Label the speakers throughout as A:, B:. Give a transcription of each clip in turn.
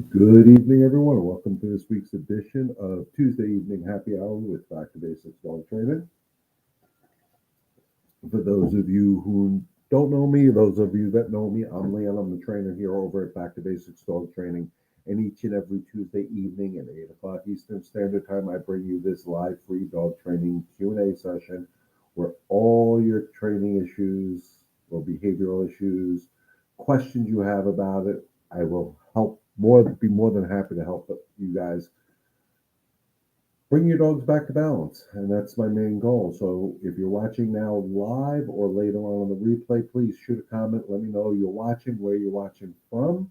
A: Good evening, everyone. Welcome to this week's edition of Tuesday Evening Happy Hour with Back to Basics Dog Training. For those of you who don't know me, those of you that know me, I'm Leon. I'm the trainer here over at Back to Basics Dog Training. And each and every Tuesday evening at 8 o'clock Eastern Standard Time, I bring you this live free dog training Q&A session where all your training issues or behavioral issues, questions you have about it, I will be more than happy to help you guys bring your dogs back to balance. And that's my main goal. So if you're watching now live or later on the replay, please shoot a comment. Let me know you're watching, where you're watching from.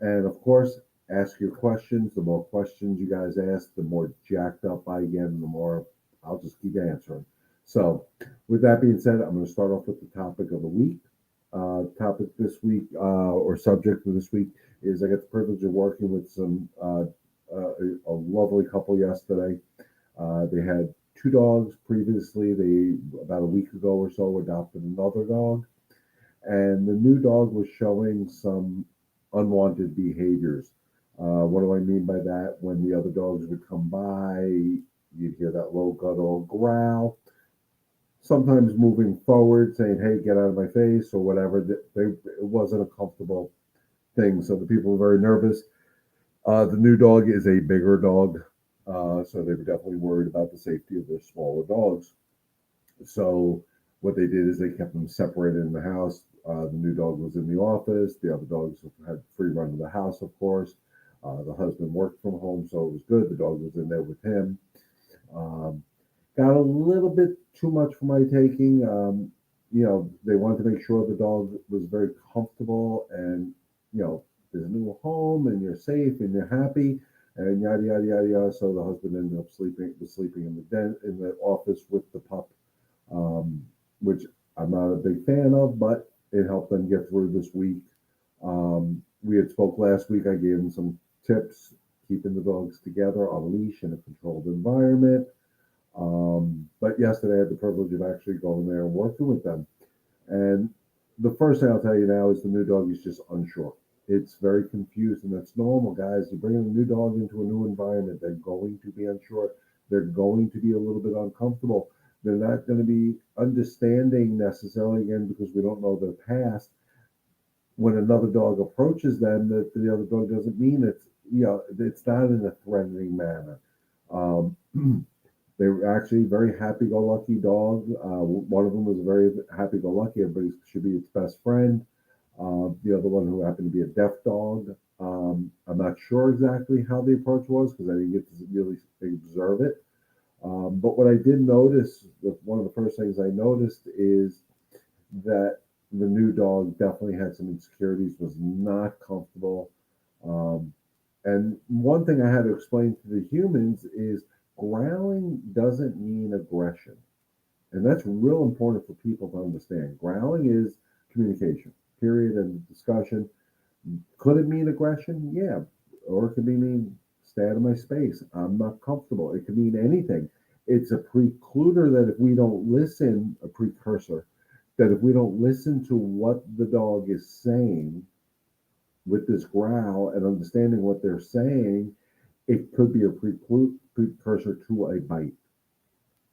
A: And of course, ask your questions. The more questions you guys ask, the more jacked up I get, and the more I'll just keep answering. So, with that being said, I'm going to start off with the topic of the week. Topic this week, or subject for this week, is I got the privilege of working with a lovely couple yesterday. They had two dogs previously. They, about a week ago or so, adopted another dog, and the new dog was showing some unwanted behaviors. What do I mean by that? When the other dogs would come by, you'd hear that low guttural growl. Sometimes moving forward, saying, "Hey, get out of my face," or whatever. It wasn't a comfortable thing, so the people were very nervous. The new dog is a bigger dog, so they were definitely worried about the safety of their smaller dogs. So what they did is they kept them separated in the house. The new dog was in the office. The other dogs had free run of the house, of course. The husband worked from home, so it was good. The dog was in there with him. Um, Got a little bit too much for my taking. They wanted to make sure the dog was very comfortable and, there's a new home and you're safe and you're happy and yada yada yada yada. So the husband ended up sleeping in the in the office with the pup, um, which I'm not a big fan of, but it helped them get through this week. We had spoke last week. I gave them some tips, keeping the dogs together on a leash in a controlled environment. But yesterday I had the privilege of actually going there and working with them. And the first thing I'll tell you now is the new dog is just unsure. It's very confused, and that's normal, guys. You bring a new dog into a new environment, they're going to be unsure. They're going to be a little bit uncomfortable. They're not going to be understanding necessarily, again, because we don't know their past. When another dog approaches them, that the other dog doesn't mean it's not in a threatening manner. Um, They were actually very happy-go-lucky dog. One of them was very happy-go-lucky. Everybody should be its best friend. The other one, who happened to be a deaf dog. I'm not sure exactly how the approach was because I didn't get to really observe it. But what I did notice, one of the first things I noticed is that the new dog definitely had some insecurities, was not comfortable. Um, and one thing I had to explain to the humans is growling doesn't mean aggression. And that's real important for people to understand. Growling is communication, period, and discussion. Could it mean aggression? Yeah. Or it could mean stay out of my space. I'm not comfortable. It could mean anything. It's a precluder that if we don't listen, a precursor, that if we don't listen to what the dog is saying with this growl and understanding what they're saying, it could be a precursor to a bite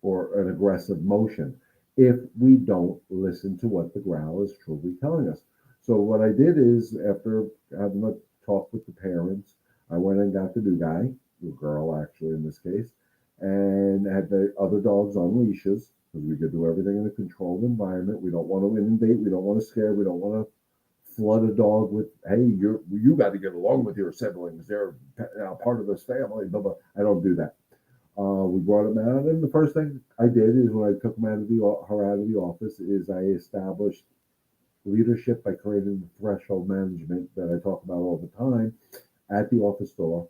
A: or an aggressive motion if we don't listen to what the growl is truly telling us. So what I did is, after having a talk with the parents, I went and got the new guy, the girl actually in this case, and had the other dogs on leashes because we could do everything in a controlled environment. We don't want to inundate. We don't want to scare. We don't want to flood a dog with, "Hey, you got to get along with your siblings. They're part of this family." Blah blah. I don't do that. We brought him out, and the first thing I did is when I took him her out of the office is I established leadership by creating the threshold management that I talk about all the time at the office door.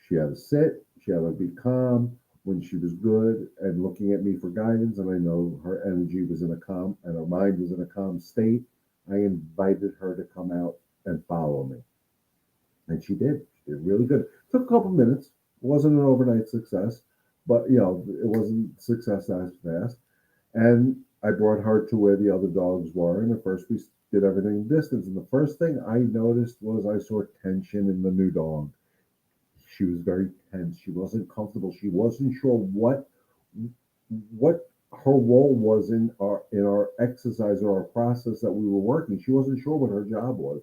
A: She had to sit, she had to be calm when she was good and looking at me for guidance, and I know her energy was in a calm and her mind was in a calm state. I invited her to come out and follow me. And she did. She did really good. Took a couple minutes. It wasn't an overnight success, but it wasn't success as fast. And I brought her to where the other dogs were. And at first, we did everything distance. And the first thing I noticed was I saw tension in the new dog. She was very tense. She wasn't comfortable. She wasn't sure what her role was in our exercise or our process that we were working. She wasn't sure what her job was.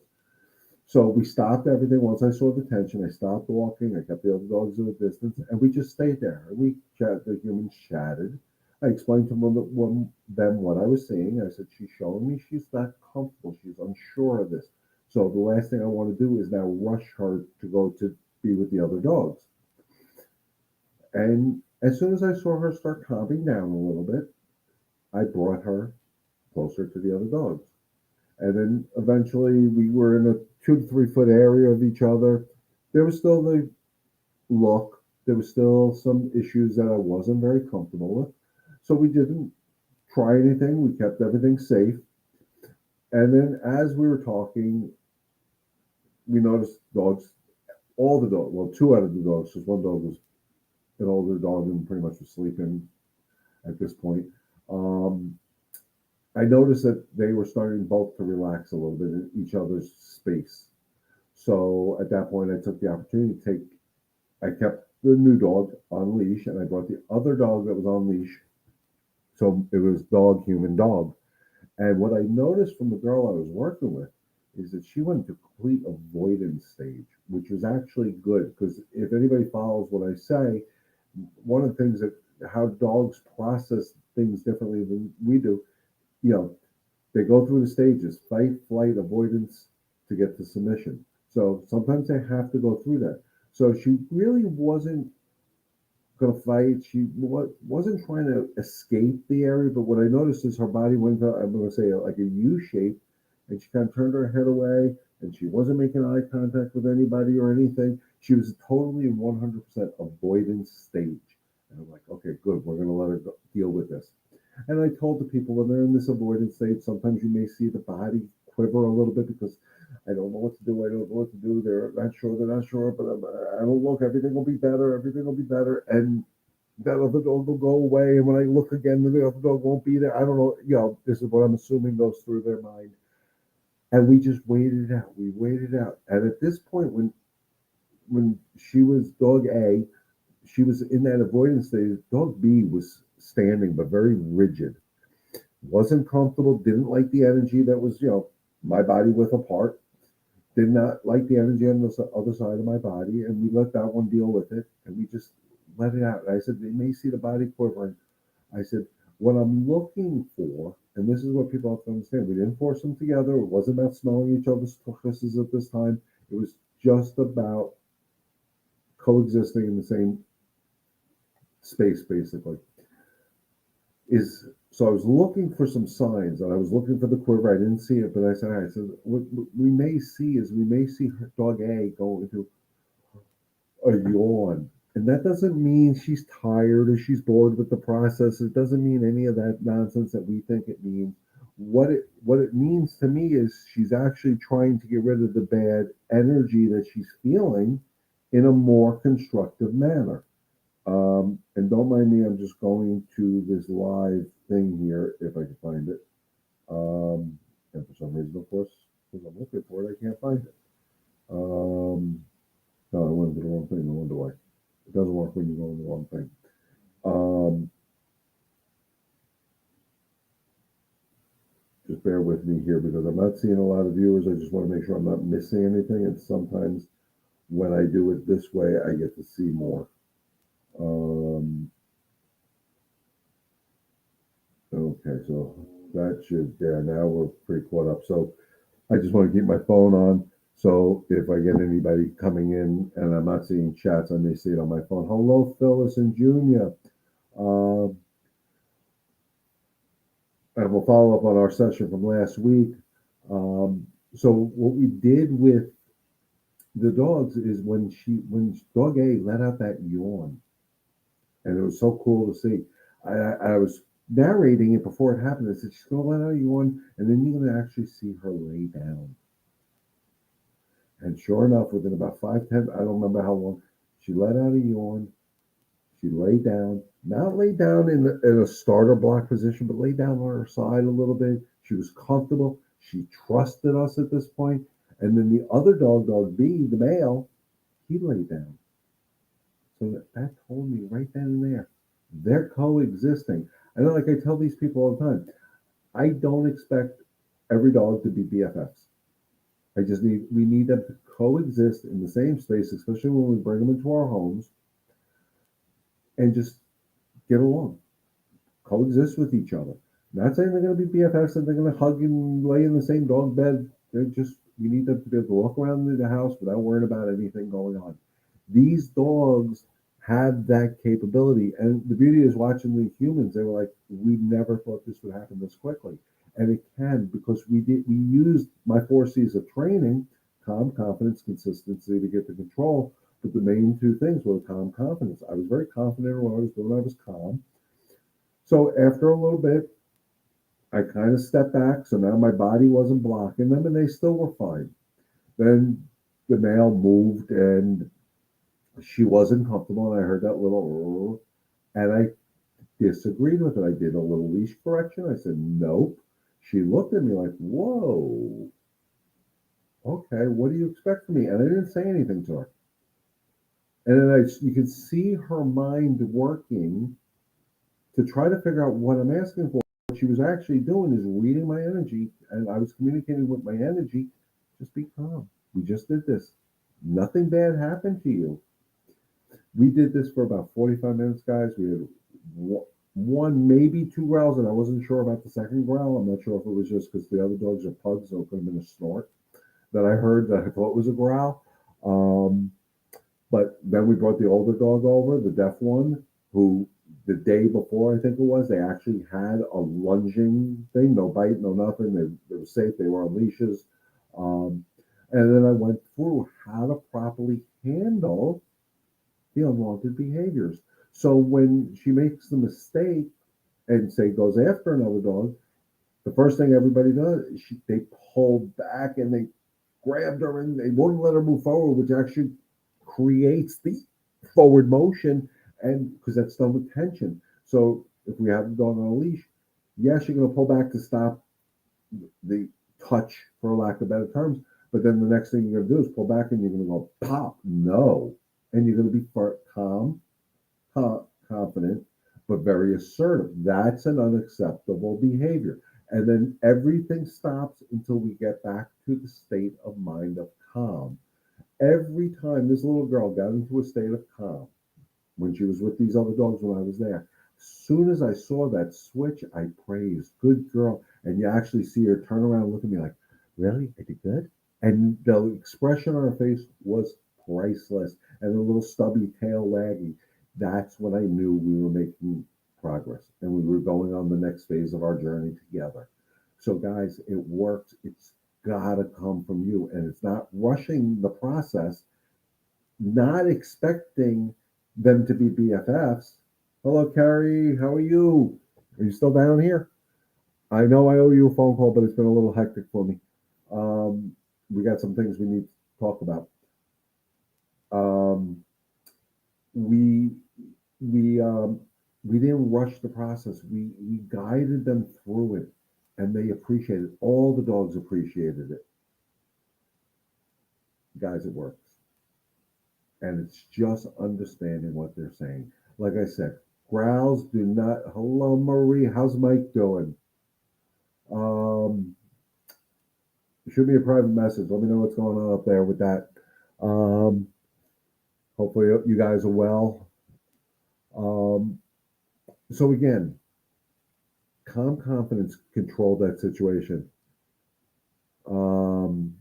A: So we stopped everything. Once I saw the tension, I stopped walking. I kept the other dogs at a distance, and we just stayed there. And we chat. The humans chatted. I explained to them what I was seeing. I said, "She's showing me she's not comfortable. She's unsure of this. So the last thing I want to do is now rush her to go to be with the other dogs." And as soon as I saw her start calming down a little bit, I brought her closer to the other dogs. And then eventually we were in a 2 to 3 foot area of each other. There was still the look, there was still some issues that I wasn't very comfortable with. So we didn't try anything, we kept everything safe. And then as we were talking, we noticed dogs, all the dogs, well, two out of the dogs, because one dog was an older dog and pretty much was sleeping at this point. Um, I noticed that they were starting both to relax a little bit in each other's space. So at that point, I took the opportunity to I kept the new dog on leash and I brought the other dog that was on leash. So it was dog, human, dog. And what I noticed from the girl I was working with is that she went into complete avoidance stage, which was actually good because if anybody follows what I say, one of the things that how dogs process things differently than we do, you know, they go through the stages fight, flight, avoidance to get to submission. So sometimes they have to go through that. So she really wasn't going to fight. She wasn't trying to escape the area. But what I noticed is her body went, I'm going to say, like a U shape, and she kind of turned her head away and she wasn't making eye contact with anybody or anything. She was totally in 100% avoidance stage. And I'm like, okay, good. We're going to let her deal with this. And I told the people when they're in this avoidance state, sometimes you may see the body quiver a little bit because I don't know what to do. I don't know what to do. They're not sure. They're not sure. But I don't look. Everything will be better. Everything will be better. And that other dog will go away. And when I look again, the other dog won't be there. I don't know. This is what I'm assuming goes through their mind. And we just waited it out. We waited it out. And at this point, when she was dog A, she was in that avoidance stage. Dog B was standing, but very rigid. Wasn't comfortable. Didn't like the energy that was, my body width apart. Did not like the energy on the other side of my body, and we let that one deal with it, and we just let it out. And I said, they may see the body quivering. I said, what I'm looking for, and this is what people have to understand, we didn't force them together. It wasn't about smelling each other's kisses at this time. It was just about coexisting in the same space, basically. Is so I was looking for some signs, and I was looking for the quiver. I didn't see it, but I said, "All right." So what we may see is we may see her dog A go into a yawn, and that doesn't mean she's tired or she's bored with the process. It doesn't mean any of that nonsense that we think it means. What it means to me is she's actually trying to get rid of the bad energy that she's feeling in a more constructive manner. And don't mind me, I'm just going to this live thing here if I can find it. And for some reason, of course, because I'm looking for it, I can't find it. No, I went to the wrong thing. No wonder why. It doesn't work when you go on the wrong thing. Um, just bear with me here because I'm not seeing a lot of viewers. I just want to make sure I'm not missing anything. And sometimes when I do it this way, I get to see more. Um, okay, so that should, yeah, now we're pretty caught up. So I just want to keep my phone on. So if I get anybody coming in and I'm not seeing chats, I may see it on my phone. Hello, Phyllis and Junior. Uh, and we'll follow up on our session from last week. So what we did with the dogs is when dog A let out that yawn, and it was so cool to see. I was narrating it before it happened. I said she's gonna let out a yawn, and then you're gonna actually see her lay down. And sure enough, within about 5, 10, I don't remember how long, she let out a yawn. She lay down, not lay down in a starter block position, but lay down on her side a little bit. She was comfortable. She trusted us at this point. And then the other dog B, the male, he laid down. So that told me right then and there, they're coexisting. I know, like I tell these people all the time, I don't expect every dog to be BFFs. We need them to coexist in the same space, especially when we bring them into our homes, and just get along, coexist with each other. Not saying they're going to be BFFs and they're going to hug and lay in the same dog bed. We need them to be able to walk around the house without worrying about anything going on. These dogs have that capability. And the beauty is watching the humans, they were like, we never thought this would happen this quickly. And it can, because we used my 4 C's of training: calm, confidence, consistency, to get the control. But the main two things were calm, confidence. I was very confident in what I was doing. I was calm. So after a little bit, I kind of stepped back. So now my body wasn't blocking them and they still were fine. Then the male moved and she wasn't comfortable. And I heard that little, and I disagreed with it. I did a little leash correction. I said, nope. She looked at me like, whoa, okay, what do you expect from me? And I didn't say anything to her. And then you could see her mind working to try to figure out what I'm asking for. What she was actually doing is reading my energy, and I was communicating with my energy. Just be calm. We just did this. Nothing bad happened to you. We did this for about 45 minutes, guys. We had one, maybe two growls, and I wasn't sure about the second growl. I'm not sure if it was just because the other dogs are pugs, so it could have been a snort that I heard that I thought was a growl. But then we brought the older dog over, the deaf one, who the day before, I think it was, they actually had a lunging thing, no bite, no nothing. They were safe. They were on leashes. Um, and then I went through how to properly handle the unwanted behaviors. So when she makes the mistake and say goes after another dog, the first thing everybody does is they pull back and they grabbed her and they wouldn't let her move forward, which actually creates the forward motion, and because that's done with tension. So if we have the dog on a leash, yes, you're going to pull back to stop the touch, for lack of better terms. But then the next thing you're going to do is pull back and you're going to go pop. No. And you're going to be calm, confident, but very assertive. That's an unacceptable behavior. And then everything stops until we get back to the state of mind of calm. Every time this little girl got into a state of calm, when she was with these other dogs when I was there, as soon as I saw that switch, I praised, good girl. And you actually see her turn around and look at me like, really? I did good? And the expression on her face was priceless. And the little stubby tail wagging. That's when I knew we were making progress and we were going on the next phase of our journey together. So, guys, it works. It's got to come from you. And it's not rushing the process, not expecting them to be BFFs. Hello, Carrie. How are you? Are you still down here? I know I owe you a phone call, but it's been a little hectic for me. We got some things we need to talk about. Um, we we we didn't rush the process. We guided them through it, and they appreciated it. All the dogs appreciated it. Guys, it works, and it's just understanding what they're saying. Like I said, growls do not. Hello, Marie. How's Mike doing? Um, Shoot me a private message. Let me know what's going on up there with that. Um, Hopefully, you guys are well. Um, so again, calm confidence controlled that situation. Um,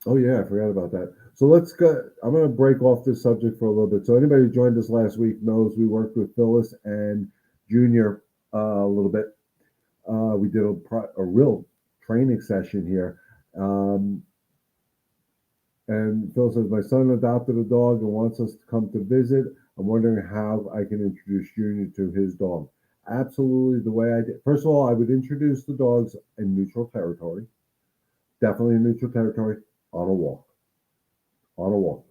A: oh yeah, I forgot about that. So let's go. I'm going to break off this subject for a little bit. So anybody who joined us last week knows we worked with Phyllis and Junior a little bit. We did a real training session here. And Phil says, my son adopted a dog and wants us to come to visit. I'm wondering how I can introduce Junior to his dog. Absolutely the way I did. First of all, I would introduce the dogs in neutral territory. Definitely in neutral territory, on a walk. On a walk.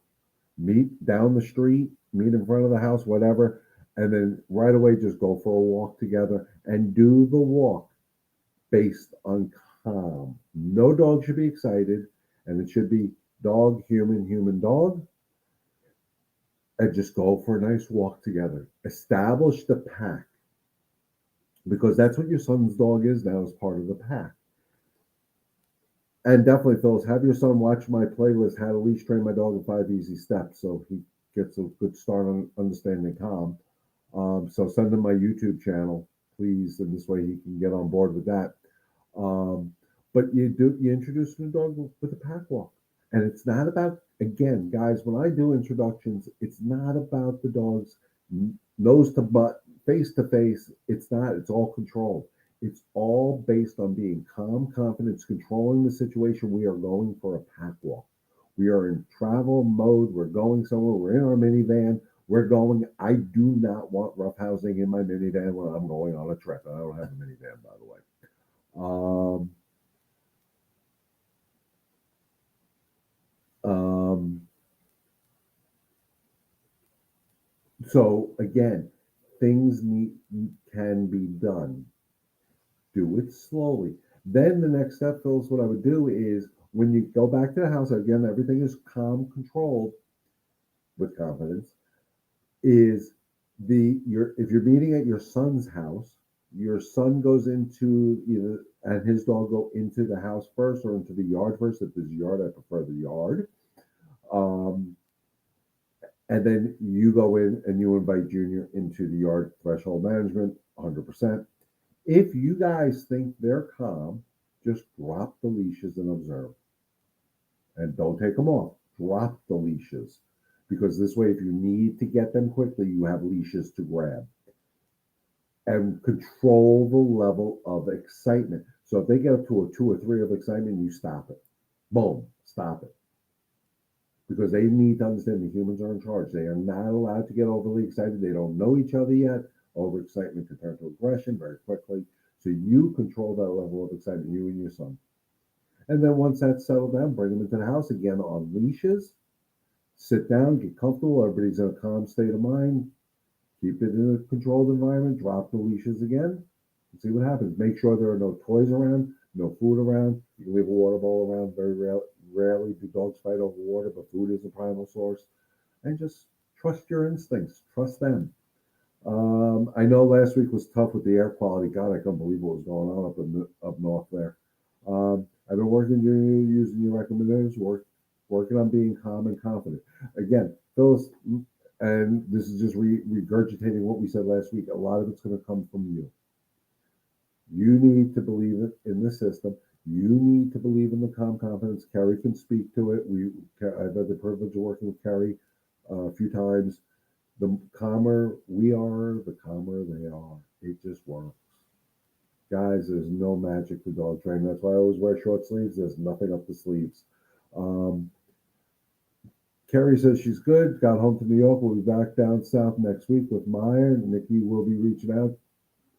A: Meet down the street, meet in front of the house, whatever. And then right away, just go for a walk together and do the walk based on calm. No dog should be excited, and it should be dog, human, human, dog, and just go for a nice walk together. Establish the pack because that's what your son's dog is now as part of the pack. And definitely, Phyllis, have your son watch my playlist, How to Leash Train My Dog in 5 Easy Steps, so he gets a good start on understanding calm. So send him my YouTube channel, please, and this way he can get on board with that. Um, but you introduce the dog with a pack walk, and it's not about, again, guys. When I do introductions, it's not about the dog's nose to butt, face to face. It's not. It's all controlled. It's all based on being calm, confident, controlling the situation. We are going for a pack walk. We are in travel mode. We're going somewhere. We're in our minivan. We're going. I do not want roughhousing in my minivan when I'm going on a trip. I don't have a minivan, by the way. Um, um, so again, things can be done. Do it slowly. Then the next step, Phil, is what I would do is when you go back to the house, again, everything is calm, controlled with confidence, is your if you're meeting at your son's house, your son goes into either and his dog go into the house first or into the yard first. If there's a yard, I prefer the yard. Um, and then you go in and you invite Junior into the yard threshold management 100%. If you guys think they're calm, just drop the leashes and observe. And don't take them off. Drop the leashes. Because this way, if you need to get them quickly, you have leashes to grab. And control the level of excitement. So if they get up to a 2 or 3 of excitement, you stop it. Boom, stop it. Because they need to understand the humans are in charge. They are not allowed to get overly excited. They don't know each other yet. Overexcitement can turn to aggression very quickly. So you control that level of excitement, you and your son. And then once that's settled down, bring them into the house again on leashes. Sit down, get comfortable. Everybody's in a calm state of mind. Keep it in a controlled environment. Drop the leashes again. And see what happens. Make sure there are no toys around, no food around. You can leave a water bowl around. Very rarely do dogs fight over water, but food is a primal source. And just trust your instincts. Trust them. I know last week was tough with the air quality. God, I couldn't believe what was going on up north there. I've been working using your recommendations, working on being calm and confident. Again, Phyllis, and this is just regurgitating what we said last week. A lot of it's going to come from you. You need to believe it in the system. You need to believe in the calm confidence. Kerry can speak to it. I've had the privilege of working with Kerry a few times. The calmer we are, the calmer they are. It just works. Guys, there's no magic to dog training. That's why I always wear short sleeves. There's nothing up the sleeves. Um, Carrie says she's good. Got home to New York. We'll be back down south next week with Maya. Nikki will be reaching out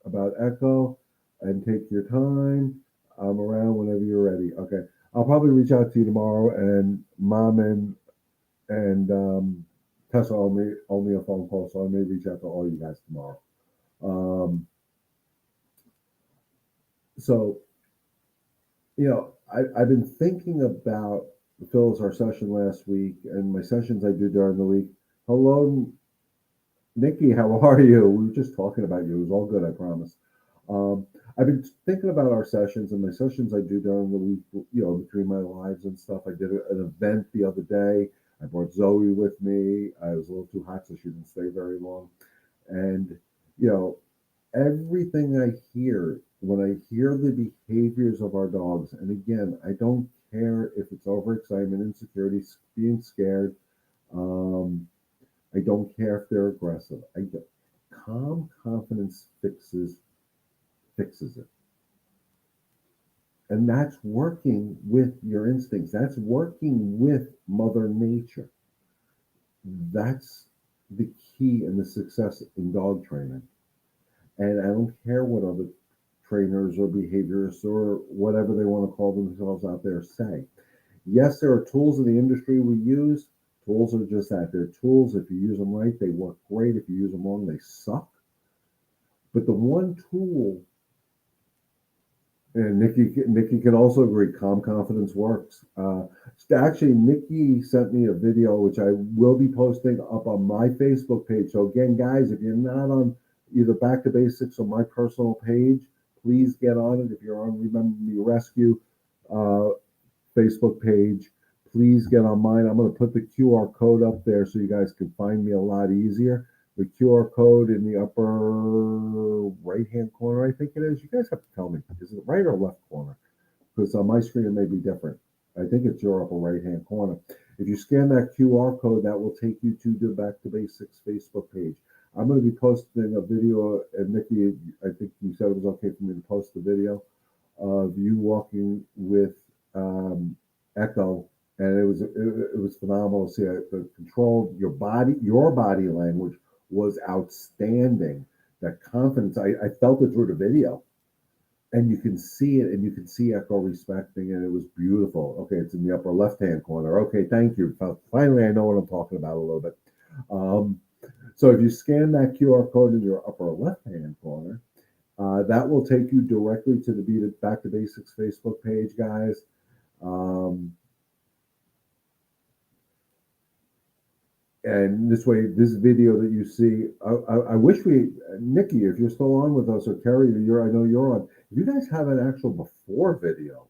A: about Echo. And take your time. I'm around whenever you're ready. Okay. I'll probably reach out to you tomorrow. And Mom and Tessa owe me a phone call, so I may reach out to all you guys tomorrow. So, I've been thinking about Phyllis, our session last week, and my sessions I do during the week. Hello, Nikki, how are you? We were just talking about you. It was all good, I promise. I've been thinking about our sessions and my sessions I do during the week, between my lives and stuff. I did an event the other day. I brought Zoe with me. I was a little too hot, so she didn't stay very long. And, everything I hear, when I hear the behaviors of our dogs, and again, I don't care if it's overexcitement, insecurity, being scared. I don't care if they're aggressive. Calm confidence fixes it. And that's working with your instincts. That's working with Mother Nature. That's the key and the success in dog training. And I don't care what other trainers or behaviorists or whatever they want to call themselves out there say. Yes, there are tools in the industry we use. Tools are just that. They're tools. If you use them right, they work great. If you use them wrong, they suck. But the one tool And Nikki can also agree. Calm confidence works. Actually, Nikki sent me a video which I will be posting up on my Facebook page. So again, guys, if you're not on either Back to Basics or my personal page, please get on it. If you're on Remember Me Rescue uh, Facebook page, please get on mine. I'm going to put the QR code up there so you guys can find me a lot easier. The QR code in the upper right hand corner, I think it is. You guys have to tell me. Is it right or left corner? Because on my screen it may be different. I think it's your upper right hand corner. If you scan that QR code, that will take you to the Back to Basics Facebook page. I'm going to be posting a video, and Nikki, I think you said it was okay for me to post the video of you walking with Echo, and it was phenomenal to see the control. Your body language was outstanding. That confidence, I felt it through the video, and you can see it, and you can see Echo respecting it. It was beautiful. Okay, it's in the upper left hand corner. Okay, thank you. Finally, I know what I'm talking about a little bit. Um, so if you scan that QR code in your upper left hand corner, that will take you directly to the Back to Basics Facebook page, guys. Um, and this way, this video that you see, I wish Nikki, if you're still on with us, or Terry, I know you're on. If you guys have an actual before video,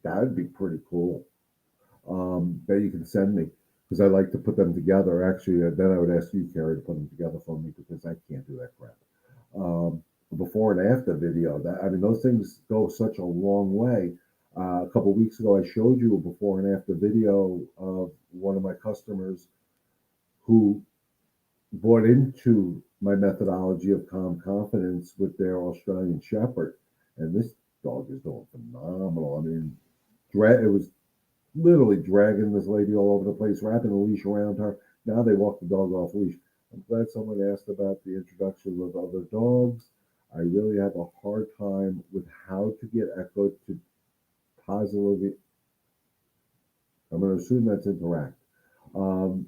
A: that would be pretty cool. That you can send me because I like to put them together. Actually, then I would ask you, Terry, to put them together for me because I can't do that crap. Um, Before and after video. That I mean, those things go such a long way. A couple of weeks ago, I showed you a before and after video of one of my customers who bought into my methodology of calm confidence with their Australian Shepherd, and this dog is doing phenomenal. I mean, it was literally dragging this lady all over the place, wrapping a leash around her. Now they walk the dog off leash. I'm glad someone asked about the introduction of other dogs. I really have a hard time with how to get Echo to positively. I'm going to assume that's interact um,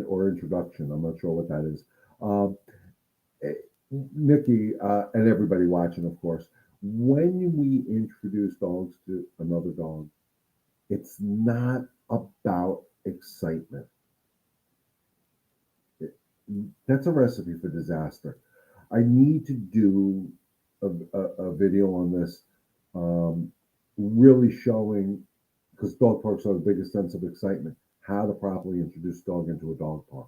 A: or introduction. I'm not sure what that is. Um, eh, Nikki and everybody watching, of course, when we introduce dogs to another dog, it's not about excitement. It- that's a recipe for disaster. I need to do a video on this, um, really showing, because dog parks are the biggest sense of excitement, how to properly introduce dog into a dog park.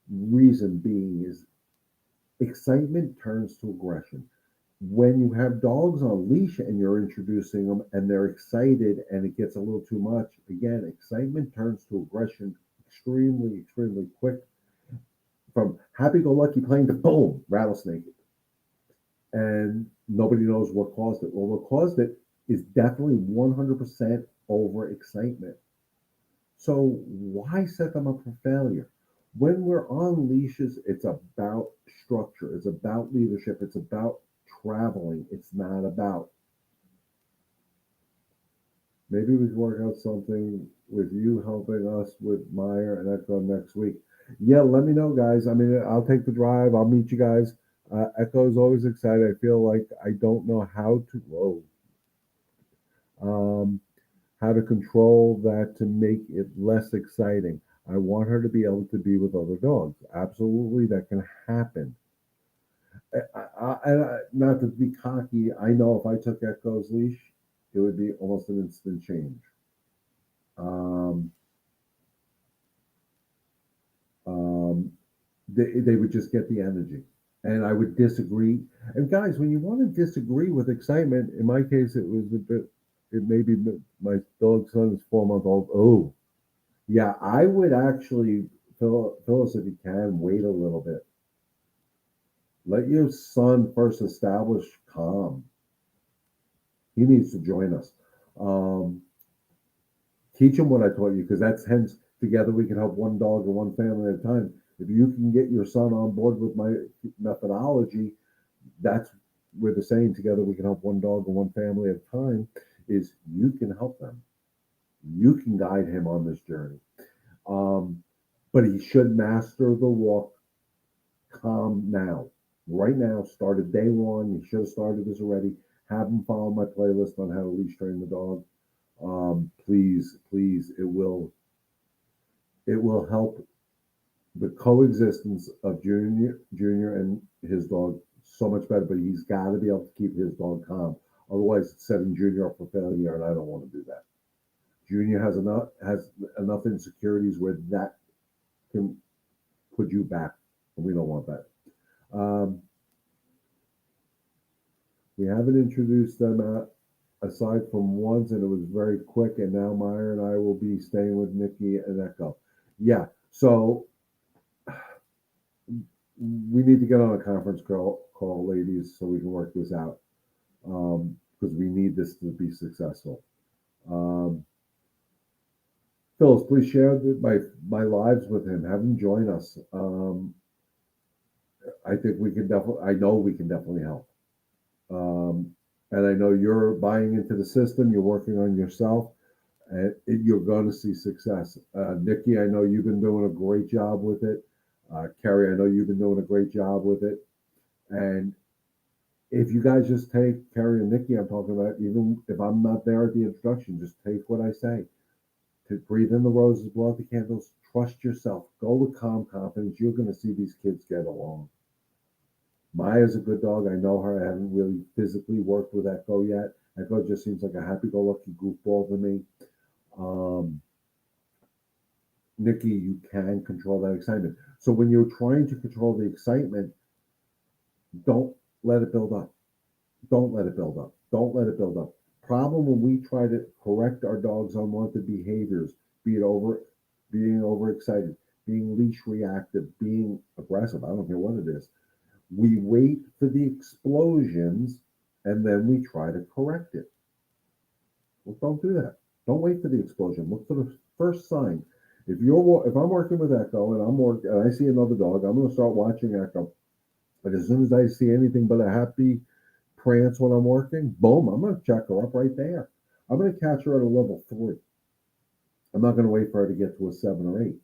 A: Reason being is excitement turns to aggression. When you have dogs on leash and you're introducing them and they're excited and it gets a little too much, again, excitement turns to aggression extremely, extremely quick, from happy-go-lucky playing to boom, rattlesnake, and nobody knows what caused it. Well, what caused it is definitely 100% overexcitement. So why set them up for failure? When we're on leashes, it's about structure, it's about leadership, it's about traveling. It's not about, maybe we can work out something with you helping us with Meyer and Echo next week. Yeah, let me know, guys. I mean, I'll take the drive. I'll meet you guys. Echo is always excited. I feel like I don't know um, how to control that to make it less exciting. I want her to be able to be with other dogs. Absolutely, that can happen. Not to be cocky, I know if I took Echo's leash, it would be almost an instant change. Um, um, they would just get the energy. And I would disagree. And guys, when you want to disagree with excitement, in my case, it was a bit, it may be my dog's son is 4 months old. Oh, yeah, I would actually, Phyllis, if you can, wait a little bit. Let your son first establish calm. He needs to join us. Um, Teach him what I taught you, because that's hence together we can help one dog or one family at a time. If you can get your son on board with my methodology, that's where the saying together we can help one dog or one family at a time is you can help them. You can guide him on this journey. Um, but he should master the walk calm now. Right now, started day one. He should have started this already. have them follow my playlist on how to leash train the dog. Please, please, it will help the coexistence of Junior and his dog so much better. But he's got to be able to keep his dog calm. Otherwise, it's setting Junior up for failure, and I don't want to do that. Junior has enough insecurities where that can put you back, and we don't want that. Um, we haven't introduced them aside from once, and it was very quick. And now Meyer and I will be staying with Nikki and Echo. Yeah, so we need to get on a conference call, ladies, so we can work this out because we need this to be successful. Um, Phyllis, please share my lives with him. Have him join us. I think we can definitely. I know we can definitely help. Um, and I know you're buying into the system. You're working on yourself, and you're going to see success. Nikki, I know you've been doing a great job with it. Kerry, I know you've been doing a great job with it. And if you guys just take Kerry and Nikki, I'm talking about, even if I'm not there at the introduction, just take what I say. To breathe in the roses, blow out the candles, trust yourself, go with calm confidence. You're going to see these kids get along. Maya's a good dog. I know her. I haven't really physically worked with Echo yet. Echo just seems like a happy-go-lucky goofball to me. Um, Nikki, you can control that excitement. So when you're trying to control the excitement, don't let it build up. Don't let it build up. Don't let it build up. Problem when we try to correct our dog's unwanted behaviors, be it being overexcited, being leash reactive, being aggressive. I don't care what it is. We wait for the explosions and then we try to correct it. Well, don't do that. Don't wait for the explosion. Look for the first sign. If I'm working with Echo and I see another dog, I'm going to start watching Echo. But as soon as I see anything but a happy prance when I'm working, boom, I'm going to check her up right there. I'm going to catch her at a level 3. I'm not going to wait for her to get to a 7 or 8.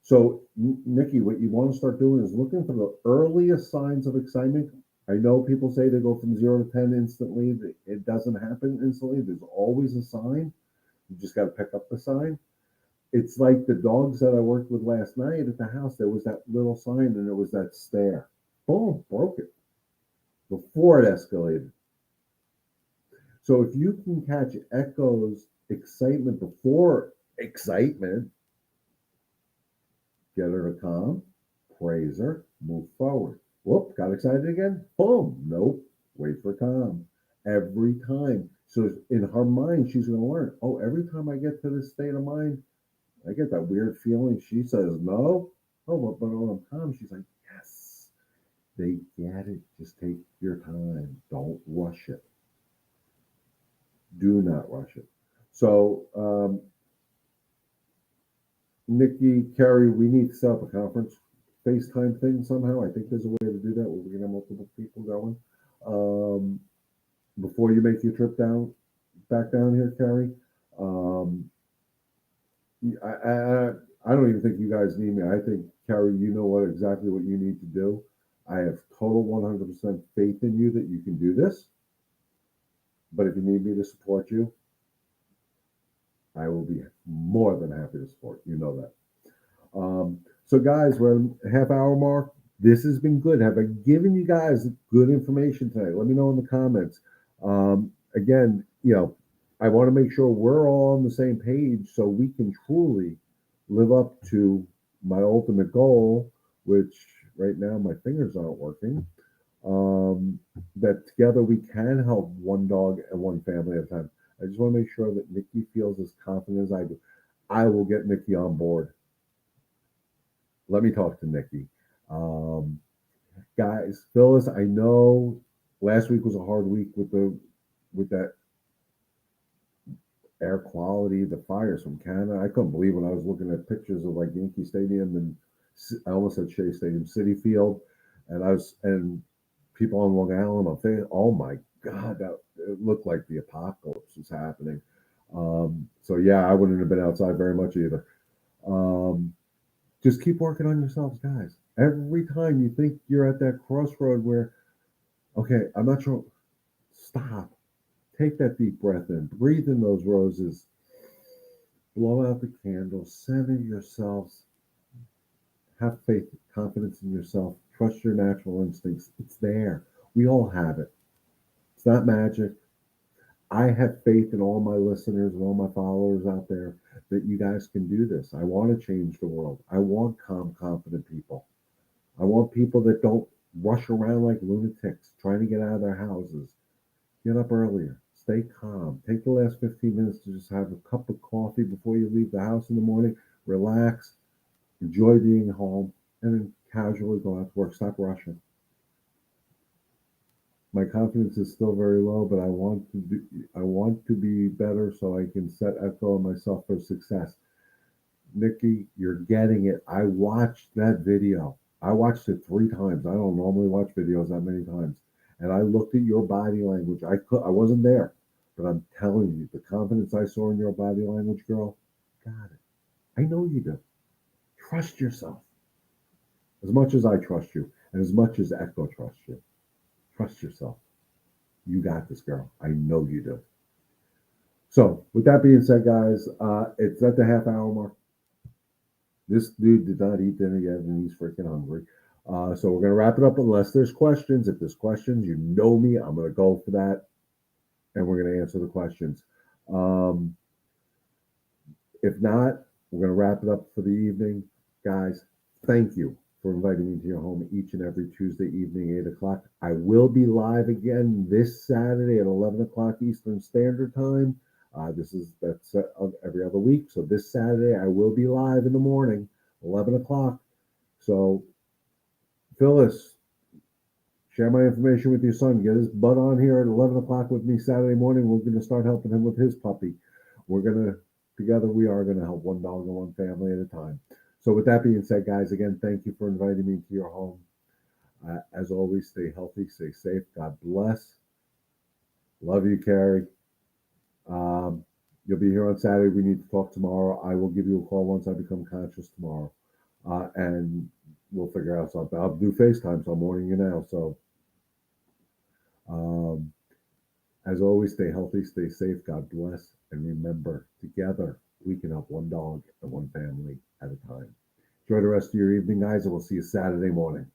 A: So, Nikki, what you want to start doing is looking for the earliest signs of excitement. I know people say they go from 0 to 10 instantly. It doesn't happen instantly. There's always a sign. You just got to pick up the sign. It's like the dogs that I worked with last night at the house. There was that little sign and it was that stare. Boom, broke it before it escalated. So if you can catch Echo's excitement before excitement, get her to calm, praise her, move forward. Whoop, got excited again? Boom, nope, wait for calm. Every time. So in her mind, she's going to learn, oh, every time I get to this state of mind, I get that weird feeling. She says no. Oh, but when I'm calm, she's like, yes. They get it. Just take your time. Don't rush it. Do not rush it. So, Nikki, Kerry, we need to set up a conference FaceTime thing somehow. I think there's a way to do that where we can have multiple people going. Um, Before you make your trip back down here, Kerry. Um, I don't even think you guys need me. I think, Kerry, you know exactly what you need to do. I have total 100% faith in you that you can do this. But if you need me to support you, I will be more than happy to support. You know that. So, guys, we're at the half hour mark. This has been good. Have I given you guys good information tonight? Let me know in the comments. Again, I want to make sure we're all on the same page so we can truly live up to my ultimate goal, which right now my fingers aren't working. That together we can help one dog and one family at a time. I just want to make sure that Nikki feels as confident as I do. I will get Nikki on board. Let me talk to Nikki. Um, Guys, Phyllis, I know last week was a hard week with that air quality, the fires from Canada. I couldn't believe when I was looking at pictures of like Yankee Stadium and I almost said Shea Stadium, City Field, and people on Long Island. I'm thinking, oh my God, that it looked like the apocalypse was happening. So yeah, I wouldn't have been outside very much either. Um, just keep working on yourselves, guys. Every time you think you're at that crossroad where, okay, I'm not sure, Stop. Take that deep breath in. Breathe in those roses. Blow out the candles. Center yourselves. Have faith, confidence in yourself. Trust your natural instincts. It's there. We all have it. It's not magic. I have faith in all my listeners and all my followers out there that you guys can do this. I want to change the world. I want calm, confident people. I want people that don't rush around like lunatics trying to get out of their houses. Get up earlier. Stay calm. Take the last 15 minutes to just have a cup of coffee before you leave the house in the morning. Relax. Enjoy being home. And then casually go out to work. Stop rushing. My confidence is still very low, but I want to be better so I can set a goal on myself for success. Nikki, you're getting it. I watched that video. I watched it 3 times. I don't normally watch videos that many times. And I looked at your body language. I wasn't there, but I'm telling you, the confidence I saw in your body language, girl, got it. I know you do. Trust yourself as much as I trust you, and as much as Echo trusts you. Trust yourself. You got this, girl. I know you do. So, with that being said, guys, it's at the half hour mark. This dude did not eat dinner yet, and he's freaking hungry. So we're gonna wrap it up unless there's questions. If there's questions, you know me. I'm gonna go for that, and we're gonna answer the questions. Um, if not, we're gonna wrap it up for the evening, guys. Thank you for inviting me to your home each and every Tuesday evening, 8 o'clock. I will be live again this Saturday at 11 o'clock Eastern Standard Time. That's every other week. So this Saturday I will be live in the morning, 11 o'clock. So Phyllis, share my information with your son. Get his butt on here at 11 o'clock with me Saturday morning. We're going to start helping him with his puppy. We are going to help one dog and one family at a time. So with that being said, guys, again, thank you for inviting me to your home. As always, stay healthy, stay safe. God bless. Love you, Carrie. Um, you'll be here on Saturday. We need to talk tomorrow. I will give you a call once I become conscious tomorrow. And we'll figure out something. I'll do FaceTime, so I'm warning you now. So, um, as always, stay healthy, stay safe. God bless. And remember, together, we can help one dog and one family at a time. Enjoy the rest of your evening, guys, and we'll see you Saturday morning.